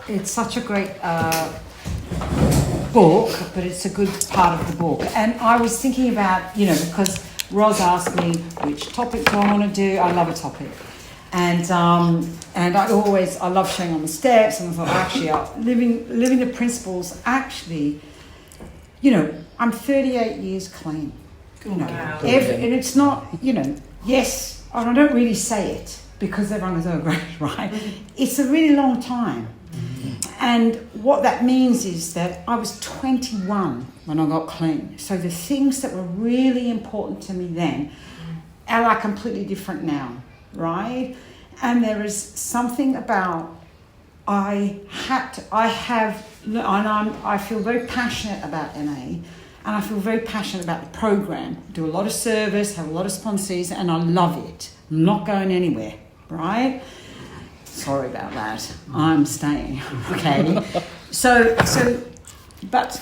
It's such a great book, but it's a good part of the book. And I was thinking about, because Roz asked me which topic do I want to do. I love a topic. And I love showing on the steps, and I thought, actually, living the principles, actually, I'm 38 years clean. Wow. And it's not, yes, and I don't really say it because everyone goes, oh, great, right? It's a really long time. And what that means is that I was 21 when I got clean. So the things that were really important to me then are completely different now, right? And there is something about I feel very passionate about NA, and I feel very passionate about the program. Do a lot of service, have a lot of sponsees, and I love it. I'm not going anywhere, right? Sorry about that. I'm staying. Okay. But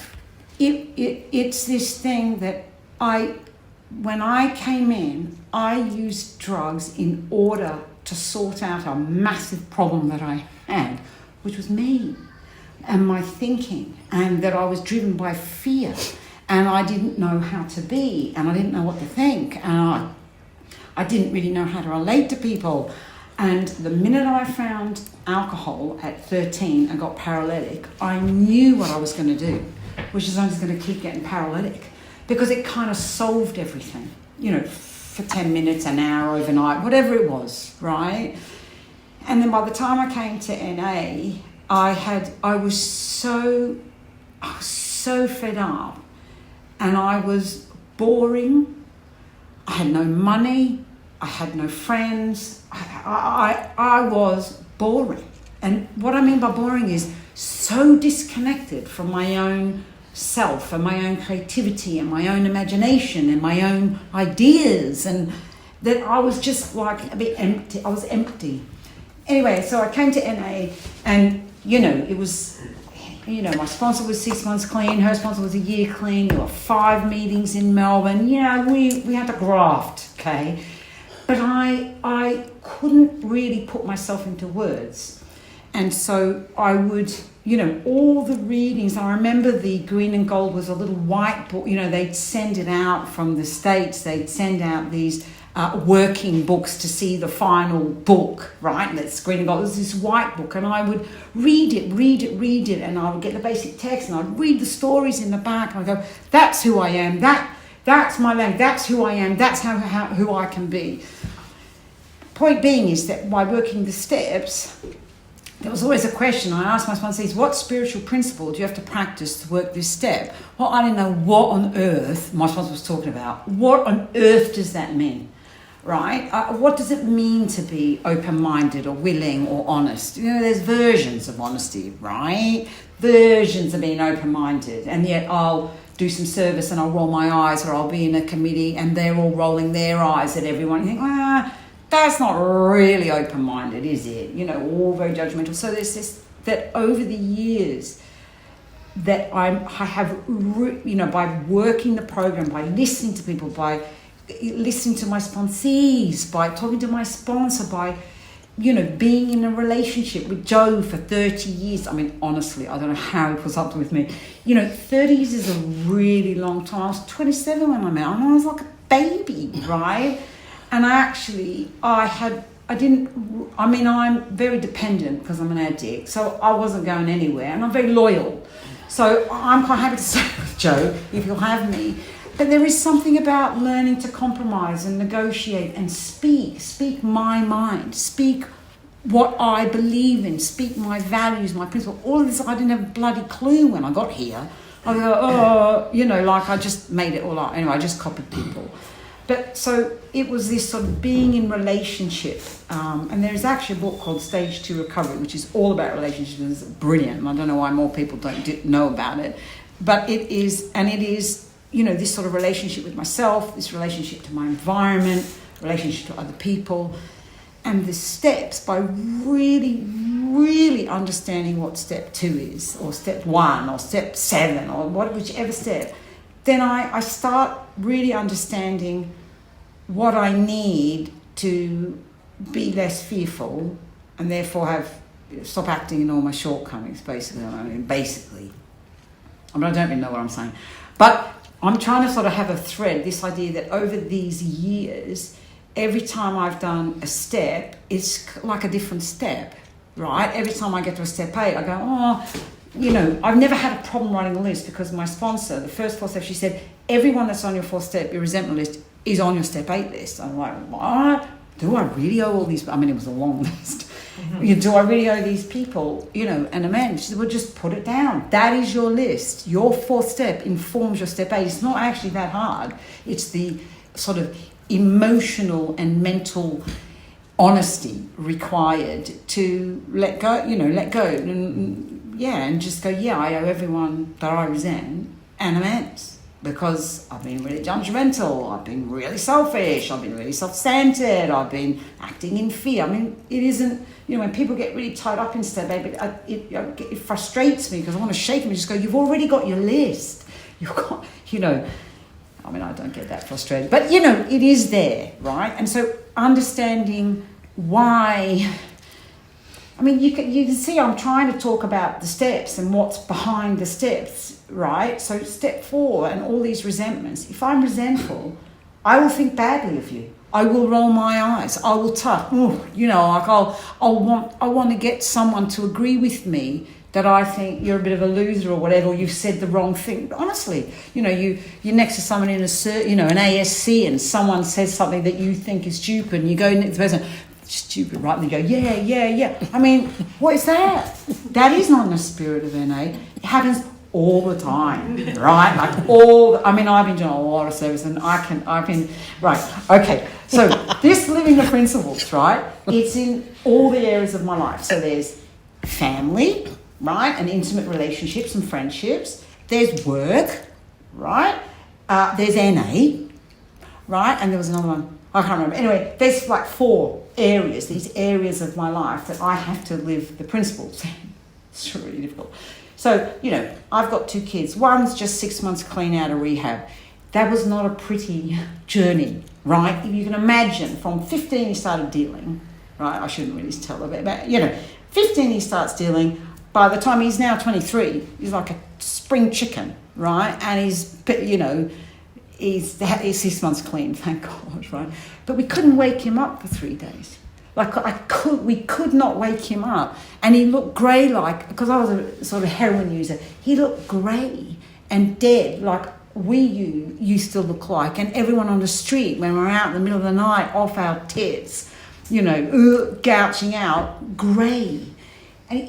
it's this thing that when I came in, I used drugs in order to sort out a massive problem that I had, which was me and my thinking, and that I was driven by fear, and I didn't know how to be, and I didn't know what to think, and I didn't really know how to relate to people. And the minute I found alcohol at 13 and got paralytic, I knew what I was going to do, which is I was going to keep getting paralytic, because it kind of solved everything, for 10 minutes, an hour, overnight, whatever it was, right? And then by the time I came to NA, I was so fed up, and I was boring. I had no money. I had no friends. I was boring. And what I mean by boring is so disconnected from my own self and my own creativity and my own imagination and my own ideas, and that I was just like a bit empty. I was empty. Anyway, so I came to NA, and it was, my sponsor was 6 months clean, her sponsor was a year clean. There were 5 meetings in Melbourne. We had to graft, okay? But I couldn't really put myself into words. And so I would, all the readings, I remember the Green and Gold was a little white book, they'd send it out from the States, they'd send out these working books to see the final book, right? And that's Green and Gold. It was this white book, and I would read it, and I would get the basic text, and I'd read the stories in the back, and I'd go, that's who I am, that's my language, that's who I am, that's who I can be. Point being is that by working the steps, there was always a question. I asked my sponsees, what spiritual principle do you have to practice to work this step? Well, I didn't know what on earth my sponsor was talking about. What on earth does that mean, right? What does it mean to be open-minded or willing or honest? There's versions of honesty, right? Versions of being open-minded, and yet I'll do some service and I'll roll my eyes, or I'll be in a committee and they're all rolling their eyes at everyone. You think, that's not really open-minded, is it? All very judgmental. So there's this, that over the years that I have, by working the program, by listening to people, by listening to my sponsees, by talking to my sponsor, by, being in a relationship with Joe for 30 years. I mean, honestly, I don't know how he puts up with me. 30 years is a really long time. I was 27 when I met him, and I was like a baby, right? And I'm very dependent because I'm an addict, so I wasn't going anywhere, and I'm very loyal. So I'm quite happy to stay with Joe if you'll have me. But there is something about learning to compromise and negotiate and speak my mind, speak what I believe in, speak my values, my principles. All of this, I didn't have a bloody clue when I got here. I go, I just made it all up. Anyway, I just copied people. But so it was this sort of being in relationship. And there's actually a book called Stage 2 Recovery, which is all about relationships. It's brilliant. And I don't know why more people don't know about it. But it is, this sort of relationship with myself, this relationship to my environment, relationship to other people, and the steps, by really, really understanding what step 2 is, or step 1, or step 7, or whichever step, then I start really understanding what I need to be less fearful, and therefore have stop acting in all my shortcomings, basically. I mean, I don't really know what I'm saying. But I'm trying to sort of have a thread, this idea that over these years, every time I've done a step, it's like a different step, right? Every time I get to a step 8, I go, I've never had a problem writing a list because my sponsor, the first 4 steps, she said, everyone that's on your 4th step, your resentment list, is on your step 8 list. I'm like, what? Do I really owe all these? I mean, it was a long list. Mm-hmm. Do I really owe these people, an amends? She said, well, just put it down. That is your list. Your 4th step informs your step 8. It's not actually that hard. It's the sort of emotional and mental honesty required to let go, and just go, I owe everyone that I resent an amends. Because I've been really judgmental, I've been really selfish, I've been really self-centered, I've been acting in fear. I mean, it isn't, when people get really tied up in step 8, it frustrates me because I want to shake them and just go, you've already got your list. You've got, I don't get that frustrated. But, it is there, right? And so understanding why... you can see I'm trying to talk about the steps and what's behind the steps, right? So step 4 and all these resentments. If I'm resentful, I will think badly of you. I will roll my eyes. I will I want to get someone to agree with me that I think you're a bit of a loser or whatever, or you've said the wrong thing. But honestly, you're next to someone in an ASC and someone says something that you think is stupid and you go next to the person, stupid, right? And you go, yeah. I mean, what is that? That is not in the spirit of NA. It happens all the time, right? I've been doing a lot of service and right, okay. So this living the principles, right? It's in all the areas of my life. So there's family, right? And intimate relationships and friendships. There's work, right? There's NA, right? And there was another one. I can't remember. Anyway, there's like 4 areas, these areas of my life that I have to live the principles. It's really difficult. So, I've got 2 kids. One's just 6 months clean out of rehab. That was not a pretty journey, right? You can imagine from 15 he started dealing, right? I shouldn't really tell a bit about, 15 he starts dealing. By the time he's now 23, he's like a spring chicken, right? And he's 6 months clean, thank God, right? But we couldn't wake him up for 3 days. We could not wake him up. And he looked grey because I was a sort of heroin user, he looked grey and dead like we used to look like. And everyone on the street, when we're out in the middle of the night, off our tits, gouching out, grey. And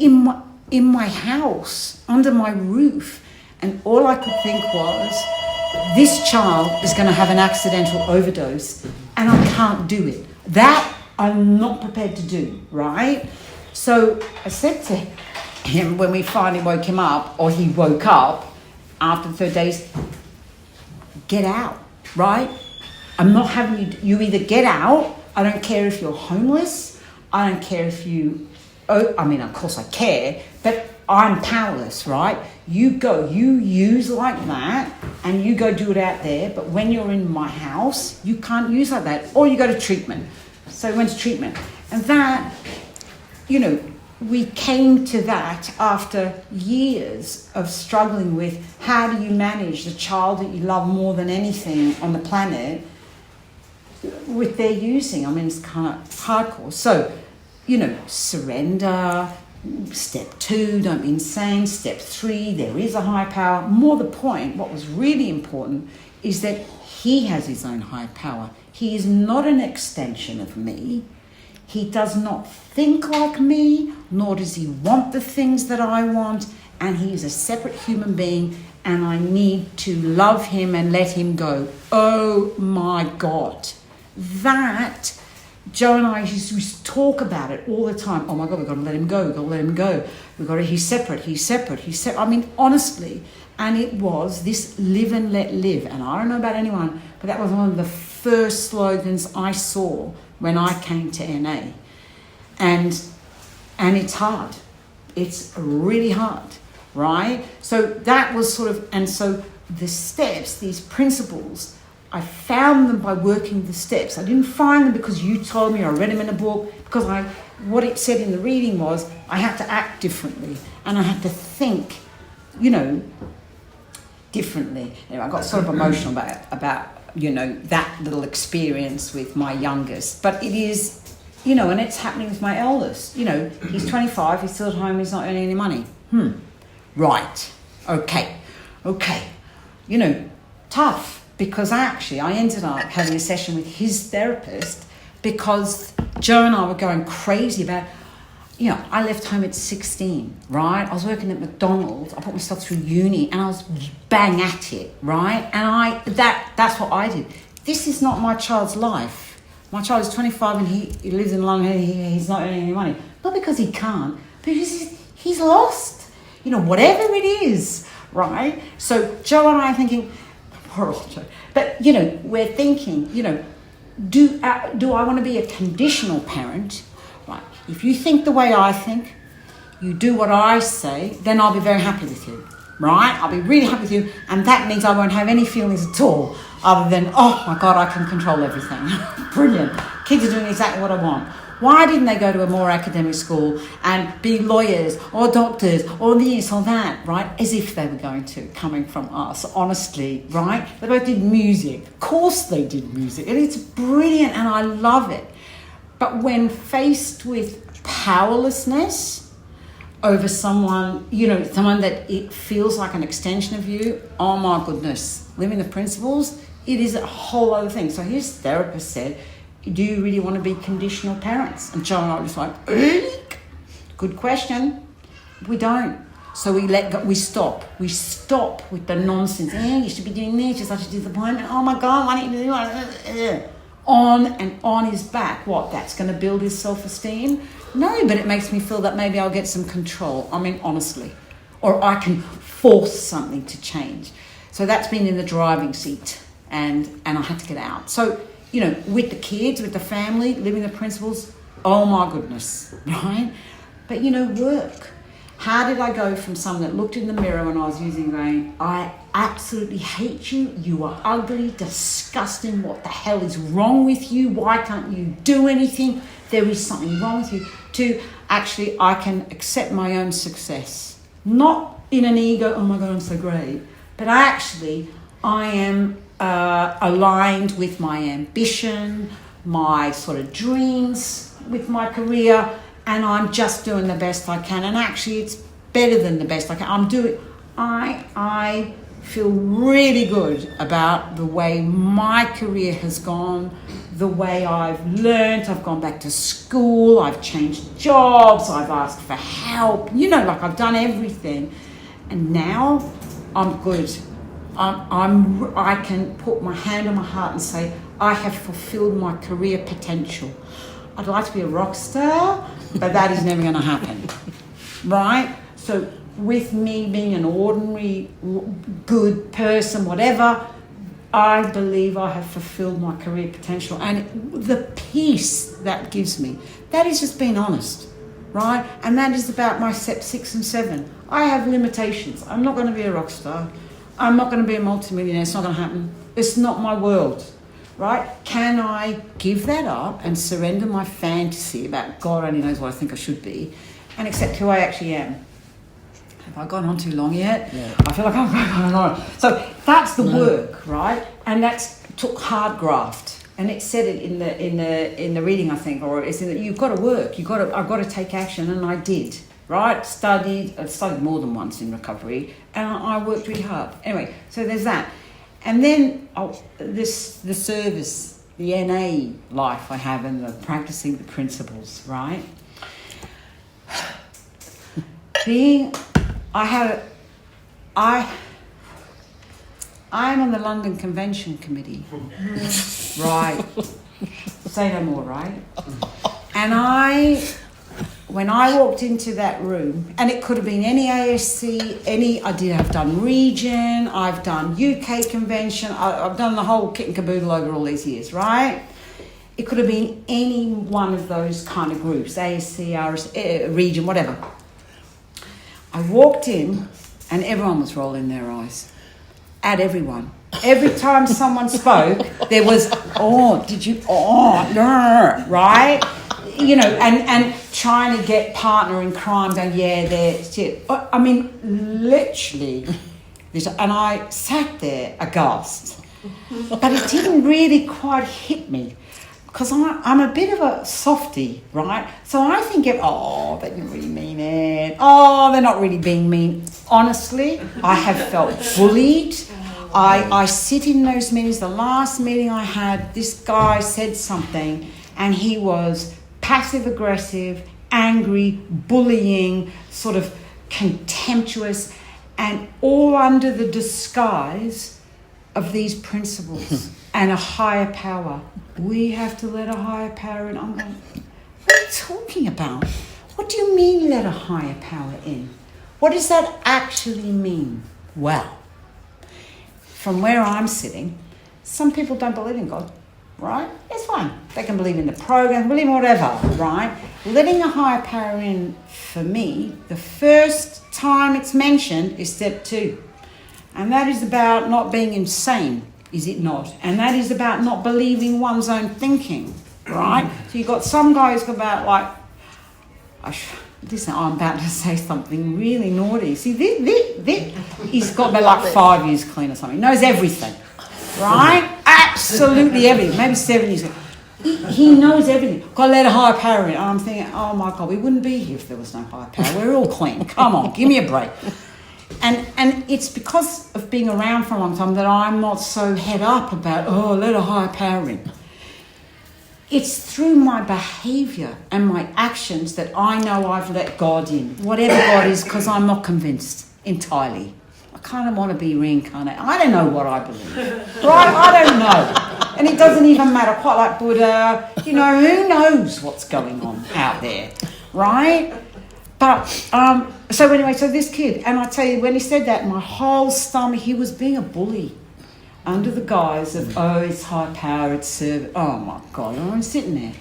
in my house, under my roof. And all I could think was, this child is going to have an accidental overdose and I can't do it. That I'm not prepared to do, right? So I said to him when we finally woke him up, or he woke up after the 3rd days, get out, right? I'm not having you either get out. I don't care if you're homeless. I don't care if of course I care, but I'm powerless, right? You use like that and you go do it out there, but when you're in my house, you can't use like that, or you go to treatment. So we went to treatment. And that, we came to that after years of struggling with how do you manage the child that you love more than anything on the planet with their using. It's kind of hardcore. So, surrender. Step 2, don't be insane. Step 3, there is a high power. More the point, what was really important is that he has his own high power. He is not an extension of me. He does not think like me, nor does he want the things that I want. And he is a separate human being, and I need to love him and let him go. Oh my God. That... Joe and I used to talk about it all the time. Oh my God, we've got to let him go. We've got to let him go. He's separate. Honestly. And it was this live and let live. And I don't know about anyone, but that was one of the first slogans I saw when I came to NA. And it's hard. It's really hard, right? So that was and so the steps, these principles, I found them by working the steps. I didn't find them because you told me, or I read them in a book, because what it said in the reading was I had to act differently and I had to think, differently. Anyway, I got sort of emotional about that little experience with my youngest. But it is, and it's happening with my eldest. He's 25, he's still at home, he's not earning any money. Right. Okay. Tough. Because actually I ended up having a session with his therapist because Joe and I were going crazy about, I left home at 16, right? I was working at McDonald's. I put myself through uni and I was bang at it, right? And that's what I did. This is not my child's life. My child is 25 and he lives in London. He's not earning any money. Not because he can't, because he's lost, whatever it is, right? So Joe and I are thinking, poor old Joe. But, we're thinking, do I want to be a conditional parent? Right. If you think the way I think, you do what I say, then I'll be very happy with you, right? I'll be really happy with you, and that means I won't have any feelings at all, other than, oh my God, I can control everything. Brilliant. Kids are doing exactly what I want. Why didn't they go to a more academic school and be lawyers or doctors or this or that, right? As if they were going to, coming from us, honestly, right? They both did music. Of course they did music, and it's brilliant, and I love it. But when faced with powerlessness over someone, someone that it feels like an extension of you, oh my goodness, living the principles, it is a whole other thing. So his therapist said, do you really want to be conditional parents? And Joe and I were just like, eek. Good question. We don't. So we let go, we stop with the nonsense. You should be doing this, you're such a disappointment. Oh my God, why don't you do that? On and on his back. What, that's going to build his self-esteem? No, but it makes me feel that maybe I'll get some control. I mean, honestly. Or I can force something to change. So that's been in the driving seat, and I had to get out. So, with the kids, with the family, living the principles, oh my goodness, right? But, work. How did I go from someone that looked in the mirror when I was using going, I absolutely hate you, you are ugly, disgusting, what the hell is wrong with you, why can't you do anything, there is something wrong with you, to actually I can accept my own success. Not in an ego, oh my God, I'm so great, but actually I am aligned with my ambition, my sort of dreams with my career, and I'm just doing the best I can. And actually, it's better than the best I can. I feel really good about the way my career has gone, the way I've learned. I've gone back to school, I've changed jobs, I've asked for help, I've done everything. And now I'm good. I can put my hand on my heart and say, I have fulfilled my career potential. I'd like to be a rock star, but that is never going to happen, right? So with me being an ordinary, good person, whatever, I believe I have fulfilled my career potential. And the peace that gives me, that is just being honest, right? And that is about my step 6 and 7. I have limitations. I'm not going to be a rock star. I'm not going to be a multimillionaire. It's not going to happen. It's not my world. Right? Can I give that up and surrender my fantasy about God only knows what I think I should be and accept who I actually am? Have I gone on too long yet? Yeah. I feel like I'm going on. So that's the work, right? And that took hard graft. And it said it in the reading, I think, or it's in that you've got to work. I've got to take action, and I did. Right? I've studied more than once in recovery, and I worked really hard. Anyway, so there's that. And then the service, the NA life I have, and the practicing the principles, right? I am on the London Convention Committee. Right. Say no more, right? And when I walked into that room, and it could have been any ASC, I've done region, I've done UK convention, I've done the whole kit and caboodle over all these years, right? It could have been any one of those kind of groups, ASC, RS, region, whatever. I walked in, and everyone was rolling their eyes at everyone. Every time someone spoke, there was, right? You know, and trying to get partner in crime, going, yeah, that's it. I mean, literally, and I sat there aghast. But it didn't really quite hit me, because I'm a bit of a softie, right? So I think, they didn't really mean it. Oh, they're not really being mean. Honestly, I have felt bullied. I sit in those meetings. The last meeting I had, this guy said something, and he was passive-aggressive, angry, bullying, sort of contemptuous, and all under the disguise of these principles and a higher power. We have to let a higher power in. I'm going, what are you talking about? What do you mean let a higher power in? What does that actually mean? Well, from where I'm sitting, some people don't believe in God, right? That's fine. They can believe in the program, believe in whatever, right? Letting a higher power in, for me, the first time it's mentioned is step 2. And that is about not being insane, is it not? And that is about not believing one's own thinking, right? So you've got some guys about listen, I'm about to say something really naughty. See, this he's got about like 5 years clean or something. He knows everything, right? Absolutely everything. Maybe 7 years. He knows everything. Got to let a higher power in. And I'm thinking, oh my God, we wouldn't be here if there was no higher power. We're all clean. Come on, give me a break. And it's because of being around for a long time that I'm not so head up about, let a higher power in. It's through my behaviour and my actions that I know I've let God in, whatever God is, because I'm not convinced entirely. I kind of want to be reincarnated. I don't know what I believe, right? I don't know. And it doesn't even matter, quite like Buddha. You know, who knows what's going on out there, right? But, so anyway, so this kid, and I tell you, when he said that, my whole stomach, he was being a bully. Under the guise of, it's high power, it's service. Oh my God, I'm sitting there.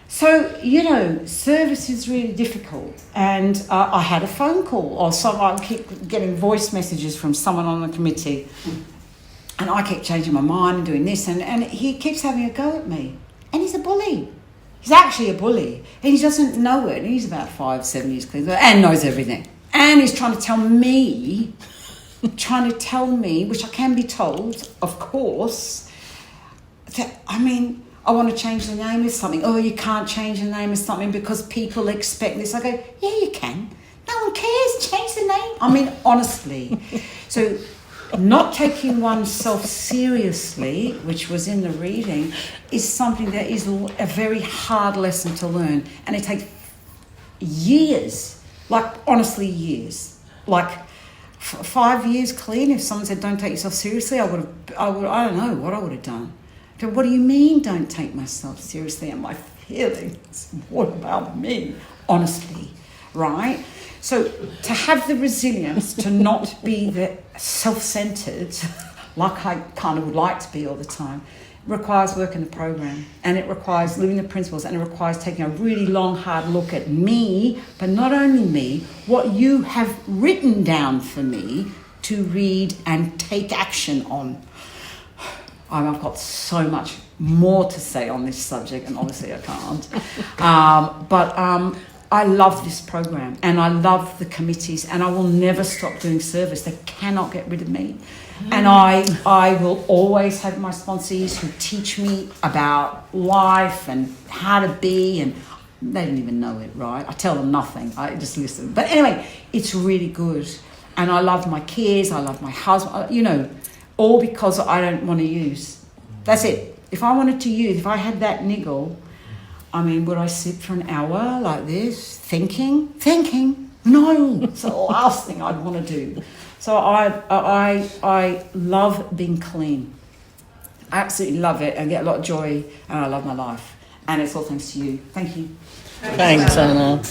So, you know, service is really difficult. And I had a phone call, or I keep getting voice messages from someone on the committee. And I keep changing my mind and doing this. And he keeps having a go at me. And he's a bully. He's actually a bully. And he doesn't know it. And he's about 5-7 years clean and knows everything. And he's trying to tell me, which I can be told, of course, that, I want to change the name of something. Oh, you can't change the name of something because people expect this. I go, yeah, you can. No one cares. Change the name. Honestly. So not taking oneself seriously, which was in the reading, is something that is a very hard lesson to learn. And it takes years, honestly years. 5 years clean, if someone said don't take yourself seriously, I don't know what I would have done. So what do you mean don't take myself seriously and my feelings? What about me? Honestly, right? So to have the resilience to not be the self-centered, like I kind of would like to be all the time, requires work in the program, and it requires living the principles, and it requires taking a really long, hard look at me, but not only me, what you have written down for me to read and take action on. I've got so much more to say on this subject, and obviously I can't. But I love this program, and I love the committees, and I will never stop doing service. They cannot get rid of me. And I will always have my sponsees who teach me about life and how to be, and they don't even know it, right? I tell them nothing. I just listen. But anyway, it's really good. And I love my kids. I love my husband, all because I don't want to use. That's it. If I wanted to use, if I had that niggle, would I sit for an hour like this, thinking? No, it's the last thing I'd want to do. So I love being clean. I absolutely love it and get a lot of joy, and I love my life. And it's all thanks to you. Thank you. Thanks, Anna.